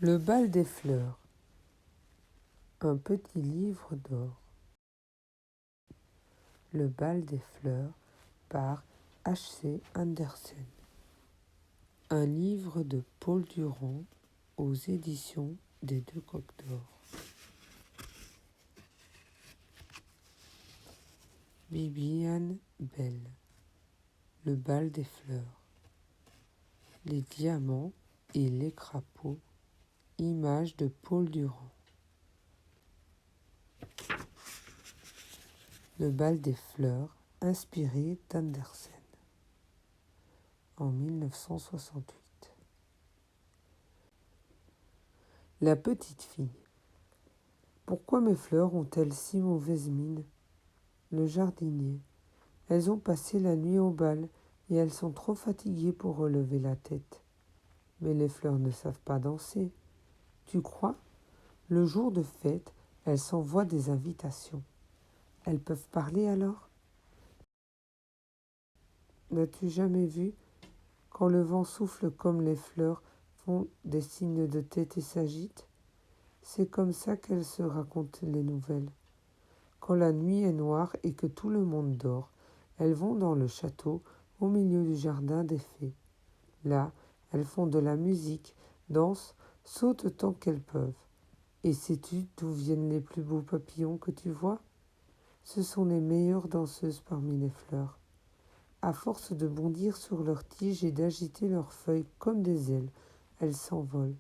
Le bal des fleurs, un petit livre d'or. Le bal des fleurs par H.C. Andersen. Un livre de Paul Durand aux éditions des Deux Coqs d'Or. Bibiane Bell. Le bal des fleurs. Les diamants et les crapauds. Image de Paul Durand. Le bal des fleurs, inspiré d'Andersen, en 1968. La petite fille. Pourquoi mes fleurs ont-elles si mauvaise mine ? Le jardinier. Elles ont passé la nuit au bal et elles sont trop fatiguées pour relever la tête. Mais les fleurs ne savent pas danser. Tu crois ? Le jour de fête, elles s'envoient des invitations. Elles peuvent parler alors ? N'as-tu jamais vu, quand le vent souffle comme les fleurs font des signes de tête et s'agitent ? C'est comme ça qu'elles se racontent les nouvelles. Quand la nuit est noire et que tout le monde dort, elles vont dans le château, au milieu du jardin des fées. Là, elles font de la musique, dansent, sautent tant qu'elles peuvent. Et sais-tu d'où viennent les plus beaux papillons que tu vois ? Ce sont les meilleures danseuses parmi les fleurs. À force de bondir sur leurs tiges et d'agiter leurs feuilles comme des ailes, elles s'envolent.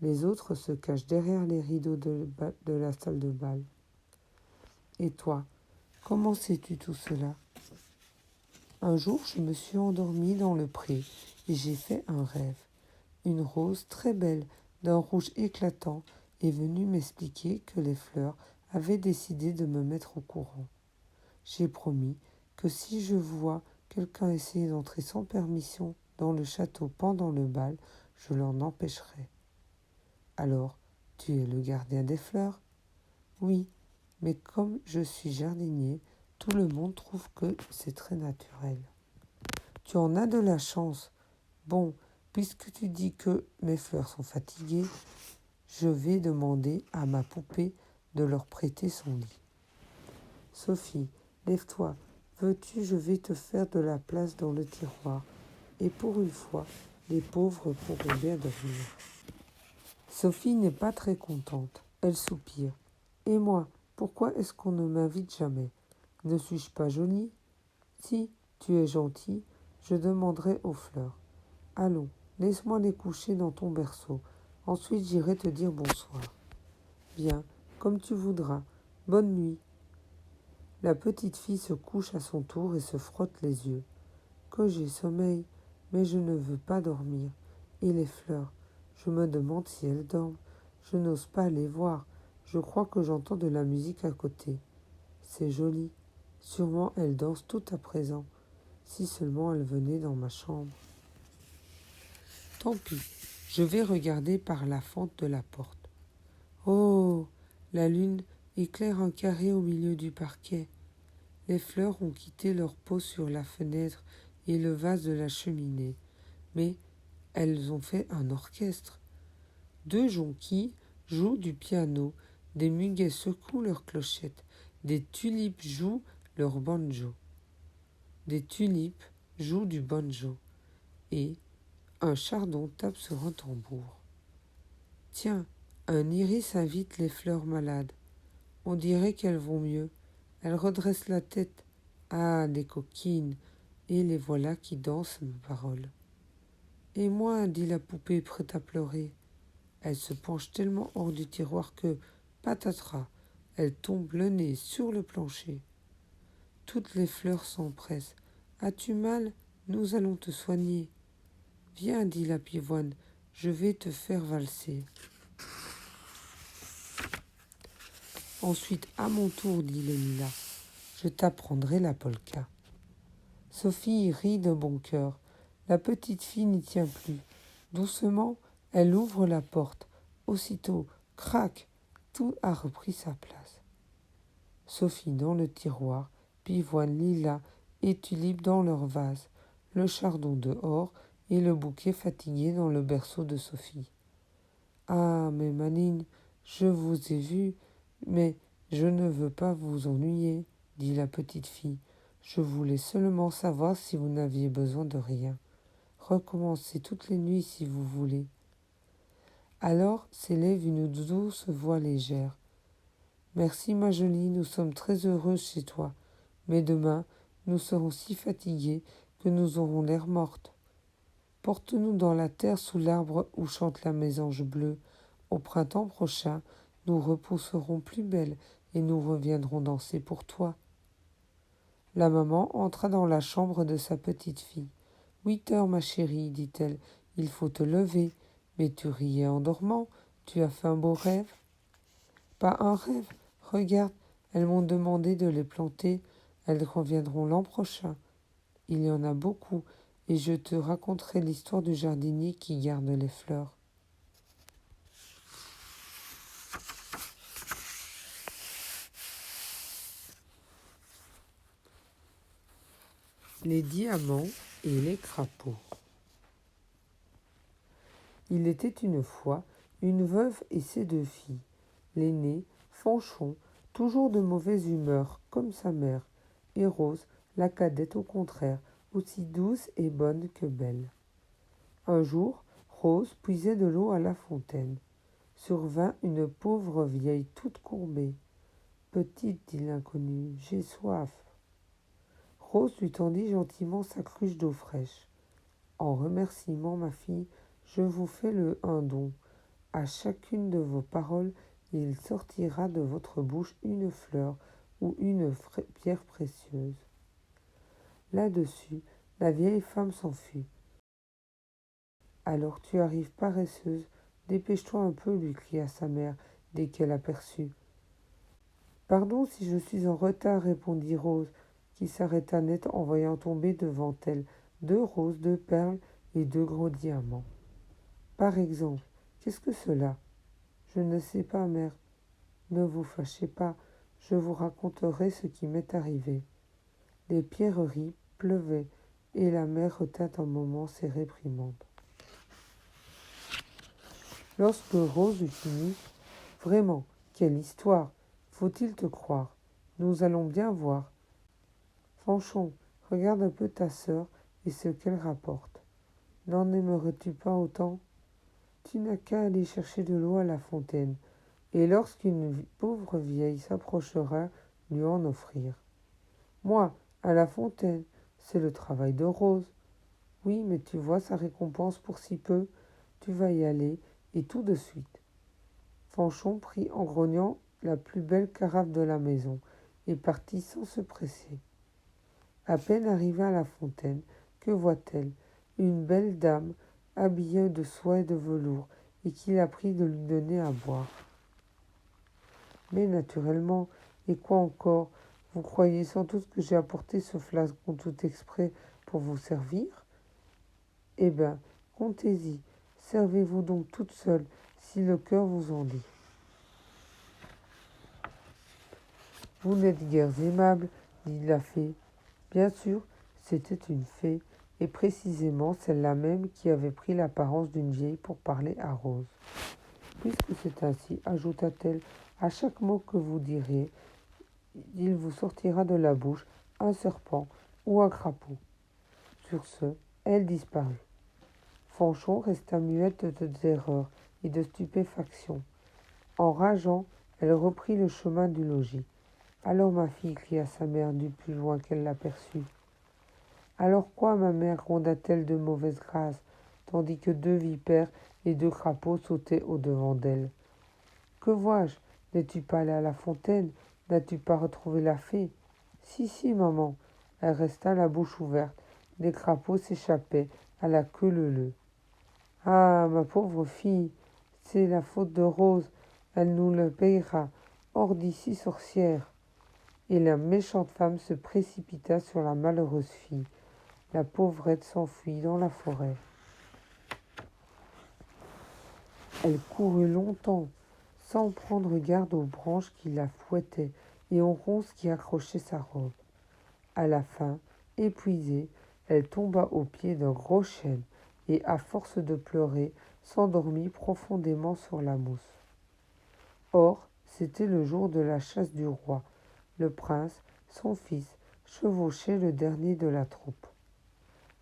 Les autres se cachent derrière les rideaux de la salle de bal. Et toi, comment sais-tu tout cela ? Un jour, je me suis endormie dans le pré et j'ai fait un rêve. Une rose très belle, d'un rouge éclatant, est venue m'expliquer que les fleurs avaient décidé de me mettre au courant. J'ai promis que si je vois quelqu'un essayer d'entrer sans permission dans le château pendant le bal, je l'en empêcherai. Alors, tu es le gardien des fleurs ? Oui, mais comme je suis jardinier, tout le monde trouve que c'est très naturel. Tu en as de la chance. Bon, puisque tu dis que mes fleurs sont fatiguées, je vais demander à ma poupée de leur prêter son lit. Sophie, lève-toi. Veux-tu, je vais te faire de la place dans le tiroir. Et pour une fois, les pauvres pourront bien dormir. Sophie n'est pas très contente. Elle soupire. Et moi, pourquoi est-ce qu'on ne m'invite jamais ? Ne suis-je pas jolie ? Si tu es gentille, je demanderai aux fleurs. Allons, laisse-moi les coucher dans ton berceau. Ensuite, j'irai te dire bonsoir. Bien, comme tu voudras. Bonne nuit. La petite fille se couche à son tour et se frotte les yeux. Que j'ai sommeil, mais je ne veux pas dormir. Et les fleurs, je me demande si elles dorment. Je n'ose pas les voir. Je crois que j'entends de la musique à côté. C'est joli. Sûrement elles dansent toutes à présent. Si seulement elles venaient dans ma chambre. Tant pis, je vais regarder par la fente de la porte. Oh, la lune éclaire un carré au milieu du parquet. Les fleurs ont quitté leur peau sur la fenêtre et le vase de la cheminée. Mais elles ont fait un orchestre. 2 jonquilles jouent du piano, des muguets secouent leurs clochettes, des tulipes jouent leur banjo. Des tulipes jouent du banjo et un chardon tape sur un tambour. Tiens, un iris invite les fleurs malades. On dirait qu'elles vont mieux. Elles redressent la tête. Ah, des coquines, et les voilà qui dansent mes paroles. Et moi, dit la poupée prête à pleurer. Elle se penche tellement hors du tiroir que, patatras, elle tombe le nez sur le plancher. Toutes les fleurs s'empressent. As-tu mal ? Nous allons te soigner. Viens, dit la pivoine, je vais te faire valser. Ensuite, à mon tour, dit le lilas, je t'apprendrai la polka. Sophie rit de bon cœur. La petite fille n'y tient plus. Doucement, elle ouvre la porte. Aussitôt, crac, tout a repris sa place. Sophie dans le tiroir, pivoine, lilas et tulipe dans leur vase, le chardon dehors et le bouquet fatigué dans le berceau de Sophie. Ah, mais Manine, je vous ai vu, mais je ne veux pas vous ennuyer, dit la petite fille. Je voulais seulement savoir si vous n'aviez besoin de rien. Recommencez toutes les nuits si vous voulez. Alors s'élève une douce voix légère. Merci, ma jolie, nous sommes très heureux chez toi. Mais demain, nous serons si fatigués que nous aurons l'air mortes. Porte-nous dans la terre sous l'arbre où chante la mésange bleue. Au printemps prochain, nous repousserons plus belle et nous reviendrons danser pour toi. La maman entra dans la chambre de sa petite fille. 8 heures, ma chérie, dit-elle, il faut te lever. Mais tu riais en dormant, tu as fait un beau rêve. Pas un rêve, regarde, elles m'ont demandé de les planter, elles reviendront l'an prochain. Il y en a beaucoup, et je te raconterai l'histoire du jardinier qui garde les fleurs. Les diamants et les crapauds. Il était une fois une veuve et ses 2 filles. L'aînée, Fanchon, toujours de mauvaise humeur, comme sa mère, et Rose, la cadette au contraire, aussi douce et bonne que belle. Un jour, Rose puisait de l'eau à la fontaine. Survint une pauvre vieille toute courbée. Petite, dit l'inconnue, j'ai soif. Rose lui tendit gentiment sa cruche d'eau fraîche. En remerciement, ma fille, je vous fais un don. À chacune de vos paroles, il sortira de votre bouche une fleur ou une pierre précieuse. Là-dessus, la vieille femme s'enfuit. Alors tu arrives paresseuse, dépêche-toi un peu, lui cria sa mère dès qu'elle aperçut. Pardon si je suis en retard, répondit Rose, qui s'arrêta net en voyant tomber devant elle 2 roses, 2 perles et 2 gros diamants. Par exemple, qu'est-ce que cela? Je ne sais pas, mère. Ne vous fâchez pas, je vous raconterai ce qui m'est arrivé. Les pierreries pleuvaient, et la mère retint un moment ses réprimandes. Lorsque Rose eut fini, vraiment, quelle histoire! Faut-il te croire? Nous allons bien voir. Fanchon, regarde un peu ta sœur et ce qu'elle rapporte. N'en aimerais-tu pas autant? Tu n'as qu'à aller chercher de l'eau à la fontaine, et lorsqu'une pauvre vieille s'approchera, lui en offrir. Moi, à la fontaine, c'est le travail de Rose. Oui, mais tu vois sa récompense pour si peu. Tu vas y aller, et tout de suite. Fanchon prit en grognant la plus belle carafe de la maison, et partit sans se presser. À peine arrivée à la fontaine, que voit-elle? Une belle dame, habillée de soie et de velours, et qui la prie de lui donner à boire. Mais naturellement, et quoi encore? Vous croyez sans doute que j'ai apporté ce flacon tout exprès pour vous servir? Eh bien, comptez-y, servez-vous donc toute seule, si le cœur vous en dit. Vous n'êtes guère aimable, dit la fée. Bien sûr, c'était une fée, et précisément celle-là même qui avait pris l'apparence d'une vieille pour parler à Rose. Puisque c'est ainsi, ajouta-t-elle, à chaque mot que vous direz, il vous sortira de la bouche un serpent ou un crapaud. Sur ce, elle disparut. Fanchon resta muette de terreur et de stupéfaction. En rageant, elle reprit le chemin du logis. Alors ma fille, cria sa mère du plus loin qu'elle l'aperçut. Alors quoi, ma mère, gronda-t-elle de mauvaise grâce, tandis que 2 vipères et 2 crapauds sautaient au-devant d'elle. Que vois-je? N'es-tu pas allée à la fontaine? N'as-tu pas retrouvé la fée? Si, maman. Elle resta la bouche ouverte. Des crapauds s'échappaient à la queue leu-leu. Ah, ma pauvre fille, c'est la faute de Rose. Elle nous le payera. Hors d'ici, sorcière. Et la méchante femme se précipita sur la malheureuse fille. La pauvrette s'enfuit dans la forêt. Elle courut longtemps, sans prendre garde aux branches qui la fouettaient et aux ronces qui accrochaient sa robe. À la fin, épuisée, elle tomba aux pieds d'un gros chêne et, à force de pleurer, s'endormit profondément sur la mousse. Or, c'était le jour de la chasse du roi. Le prince, son fils, chevauchait le dernier de la troupe.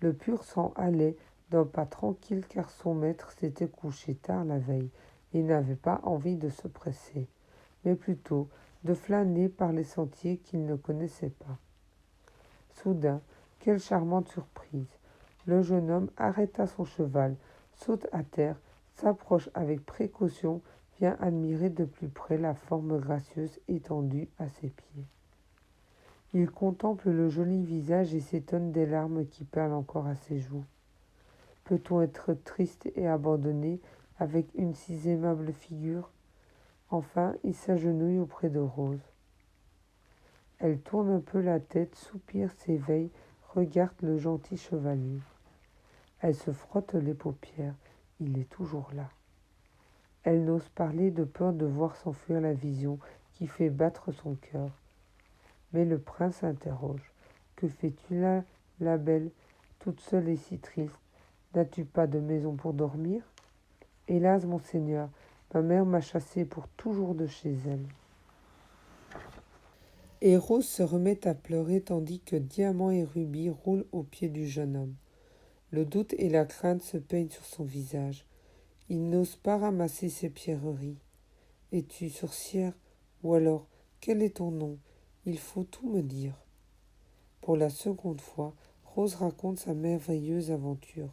Le pur sang allait d'un pas tranquille car son maître s'était couché tard la veille et n'avait pas envie de se presser, mais plutôt de flâner par les sentiers qu'il ne connaissait pas. Soudain, quelle charmante surprise! Le jeune homme arrêta son cheval, saute à terre, s'approche avec précaution, vient admirer de plus près la forme gracieuse étendue à ses pieds. Il contemple le joli visage et s'étonne des larmes qui perlent encore à ses joues. Peut-on être triste et abandonné avec une si aimable figure? Enfin, il s'agenouille auprès de Rose. Elle tourne un peu la tête, soupire, s'éveille, regarde le gentil chevalier. Elle se frotte les paupières. Il est toujours là. Elle n'ose parler de peur de voir s'enfuir la vision qui fait battre son cœur. Mais le prince interroge. Que fais-tu là, la belle, toute seule et si triste? N'as-tu pas de maison pour dormir? Hélas, monseigneur, ma mère m'a chassée pour toujours de chez elle. Et Rose se remet à pleurer tandis que Diamant et Rubis roulent aux pieds du jeune homme. Le doute et la crainte se peignent sur son visage. Il n'ose pas ramasser ses pierreries. Es-tu sorcière? Ou alors, quel est ton nom? Il faut tout me dire. Pour la seconde fois, Rose raconte sa merveilleuse aventure.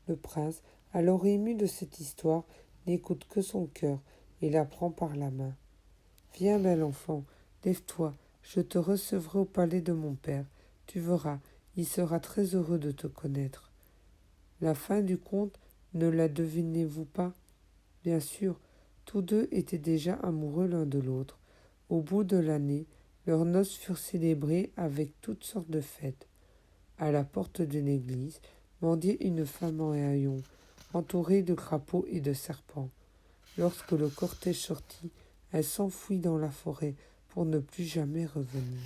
Le prince, alors ému de cette histoire, n'écoute que son cœur et la prend par la main. Viens, bel enfant, lève-toi, je te recevrai au palais de mon père. Tu verras, il sera très heureux de te connaître. La fin du conte, ne la devinez-vous pas? Bien sûr, tous deux étaient déjà amoureux l'un de l'autre. Au bout de l'année, leurs noces furent célébrées avec toutes sortes de fêtes. À la porte d'une église, mendiait une femme en haillons, entourée de crapauds et de serpents. Lorsque le cortège sortit, elle s'enfuit dans la forêt pour ne plus jamais revenir.